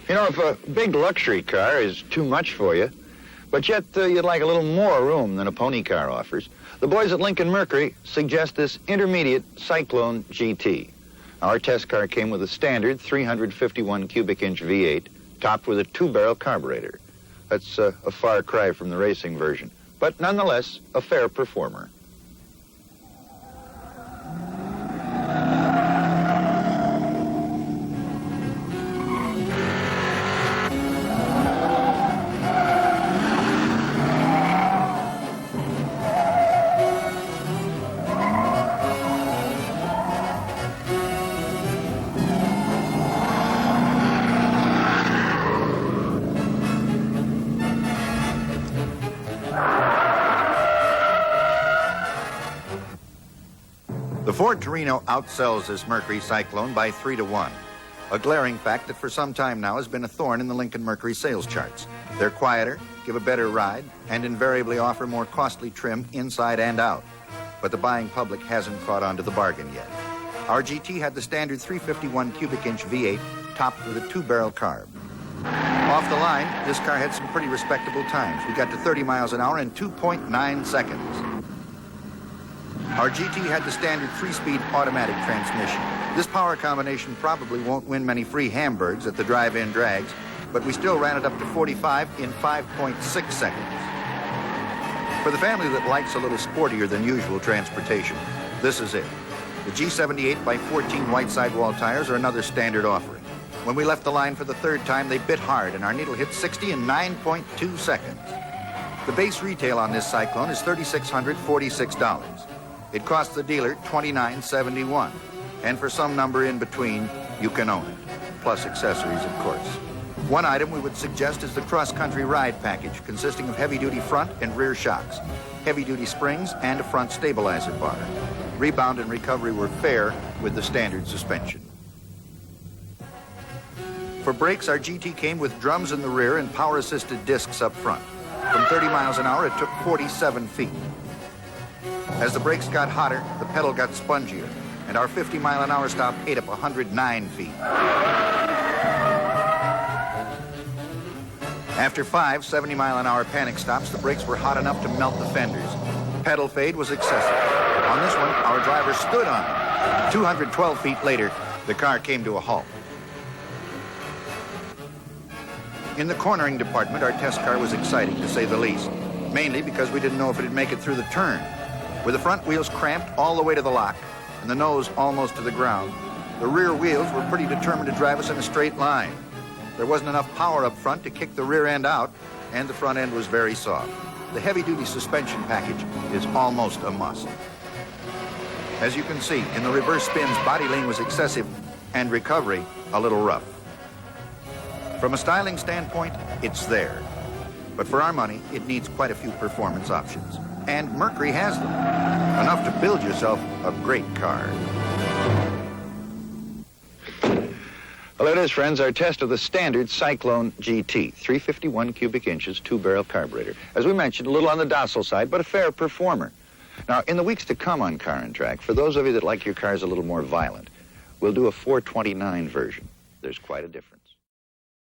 You know, if a big luxury car is too much for you, but yet you'd like a little more room than a pony car offers, the boys at Lincoln Mercury suggest this intermediate Cyclone GT. Our test car came with a standard 351 cubic inch V8, topped with a 2-barrel carburetor. That's a far cry from the racing version, but nonetheless a fair performer. The Ford Torino outsells this Mercury Cyclone by 3-1. A glaring fact that for some time now has been a thorn in the Lincoln Mercury sales charts. They're quieter, give a better ride, and invariably offer more costly trim inside and out. But the buying public hasn't caught on to the bargain yet. Our GT had the standard 351 cubic inch V8 topped with a 2-barrel carb. Off the line, this car had some pretty respectable times. We got to 30 miles an hour in 2.9 seconds. Our GT had the standard 3-speed automatic transmission. This power combination probably won't win many free hamburgers at the drive-in drags, but we still ran it up to 45 in 5.6 seconds. For the family that likes a little sportier than usual transportation, this is it. The G78 by 14 white sidewall tires are another standard offering. When we left the line for the third time, they bit hard, and our needle hit 60 in 9.2 seconds. The base retail on this Cyclone is $3,646. It costs the dealer $29.71, and for some number in between, you can own it, plus accessories, of course. One item we would suggest is the cross-country ride package, consisting of heavy-duty front and rear shocks, heavy-duty springs, and a front stabilizer bar. Rebound and recovery were fair with the standard suspension. For brakes, our GT came with drums in the rear and power-assisted discs up front. From 30 miles an hour, it took 47 feet. As the brakes got hotter, the pedal got spongier, and our 50-mile-an-hour stop ate up 109 feet. After 5 70-mile-an-hour panic stops, the brakes were hot enough to melt the fenders. Pedal fade was excessive. On this one, our driver stood on it. 212 feet later, the car came to a halt. In the cornering department, our test car was exciting, to say the least, mainly because we didn't know if it'd make it through the turn. With the front wheels cramped all the way to the lock and the nose almost to the ground, the rear wheels were pretty determined to drive us in a straight line. There wasn't enough power up front to kick the rear end out, and the front end was very soft. The heavy-duty suspension package is almost a must. As you can see, in the reverse spins, body lean was excessive and recovery a little rough. From a styling standpoint, it's there. But for our money, it needs quite a few performance options. And Mercury has them. Enough to build yourself a great car. Well, it is, friends, our test of the standard Cyclone GT. 351 cubic inches, 2-barrel carburetor. As we mentioned, a little on the docile side, but a fair performer. Now, in the weeks to come on Car and Track, for those of you that like your cars a little more violent, we'll do a 429 version. There's quite a difference.